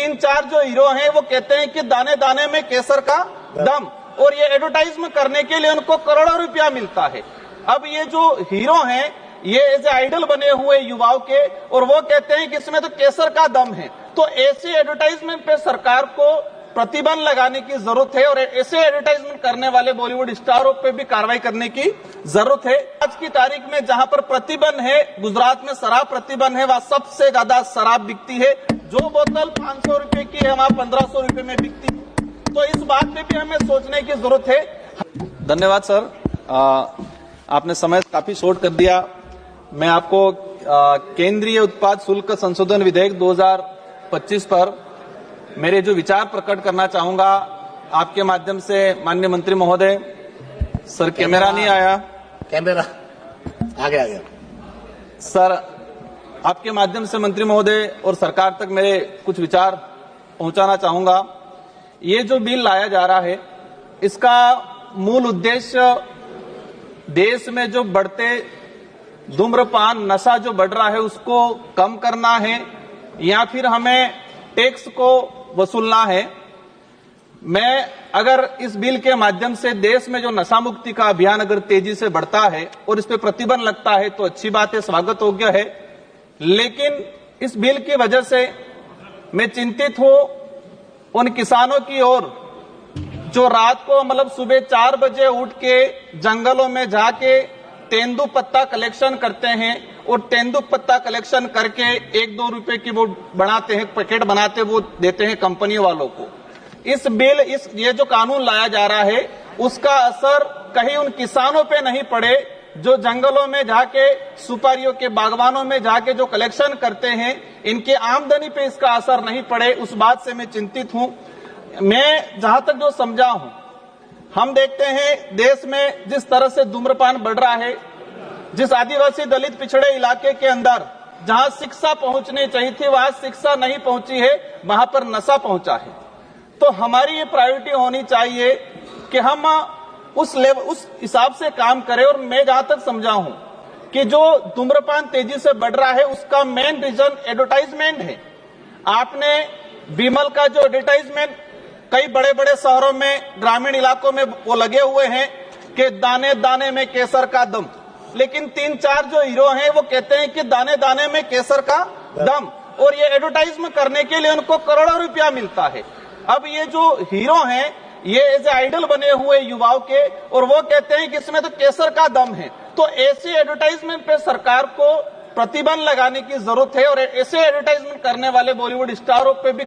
तीन चार जो हीरो हैं वो कहते हैं कि दाने दाने में केसर का दम, और ये एडवर्टाइजमेंट करने के लिए उनको करोड़ों रुपया मिलता है। अब ये जो हीरो हैं ये एज आइडल बने हुए युवाओं के, और वो कहते हैं कि इसमें तो केसर का दम है। तो ऐसे एडवर्टाइजमेंट पे सरकार को प्रतिबंध लगाने की जरूरत है, और ऐसे एडवर्टाइजमेंट करने वाले बॉलीवुड स्टारों पे भी कार्रवाई करने की जरूरत है। आज की तारीख में जहां पर प्रतिबंध है, गुजरात में शराब प्रतिबंध है, वहां सबसे ज्यादा शराब बिकती है। जो बोतल 500 रुपए की है वहां 1500 रुपए में बिकती है। तो इस बात पे भी हमें सोचने की जरूरत है। धन्यवाद सर, आपने समय काफी शॉर्ट कर दिया। मैं आपको केंद्रीय उत्पाद शुल्क संशोधन विधेयक 2025 पर मेरे जो विचार प्रकट करना चाहूंगा आपके माध्यम से। माननीय मंत्री महोदय, सर कैमरा नहीं आया, कैमरा आ गया सर, आपके माध्यम से मंत्री महोदय और सरकार तक मेरे कुछ विचार पहुंचाना चाहूंगा। ये जो बिल लाया जा रहा है इसका मूल उद्देश्य देश में जो बढ़ते धूम्रपान नशा जो बढ़ रहा है उसको कम करना है, या फिर हमें टैक्स को वसूलना है। मैं अगर इस बिल के माध्यम से देश में जो नशा मुक्ति का अभियान अगर तेजी से बढ़ता है और इस पे प्रतिबंध लगता है तो अच्छी बात है, स्वागत योग्य है। लेकिन इस बिल की वजह से मैं चिंतित हूं उन किसानों की ओर जो रात को मतलब सुबह 4 बजे उठ के जंगलों में जाके तेंदू पत्ता कलेक्शन करते हैं, और तेंदू पत्ता कलेक्शन करके 1-2 रुपए की वो बनाते हैं, पैकेट बनाते वो देते हैं कंपनी वालों को। ये जो कानून लाया जा रहा है उसका असर कहीं उन किसानों पे नहीं पड़े जो जंगलों में जाके सुपारियों के बागवानों में जाके जो कलेक्शन करते हैं, इनके आमदनी पे इसका असर नहीं पड़े, उस बात से मैं चिंतित हूं। मैं जहां तक जो समझा हूं, हम देखते हैं देश में जिस तरह से धूम्रपान बढ़ रहा है, जिस आदिवासी दलित पिछड़े इलाके के अंदर जहां शिक्षा पहुंचनी चाहिए थी वहां शिक्षा नहीं पहुंची है, वहां पर नशा पहुंचा है। तो हमारी ये प्रायोरिटी होनी चाहिए कि हम उस हिसाब से काम करें। और मैं जहां तक समझा हूं कि जो धूम्रपान तेजी से बढ़ रहा है उसका मेन रीजन एडवर्टाइजमेंट है। आपने विमल का जो एडवर्टाइजमेंट कई बड़े बड़े शहरों में, ग्रामीण इलाकों में वो लगे हुए हैं कि दाने दाने में केसर का दम, लेकिन 3-4 जो हीरो हैं वो कहते हैं कि दाने दाने में केसर का दम, और ये एडवर्टाइजमेंट करने के लिए उनको करोड़ों रुपया मिलता है। अब ये जो हीरो हैं ये एज आइडल बने हुए युवाओं के, और वो कहते हैं कि इसमें तो केसर का दम है। तो ऐसे एडवर्टाइजमेंट पे सरकार को प्रतिबंध लगाने की जरूरत है, और ऐसे एडवर्टाइजमेंट करने वाले बॉलीवुड स्टारों पे भी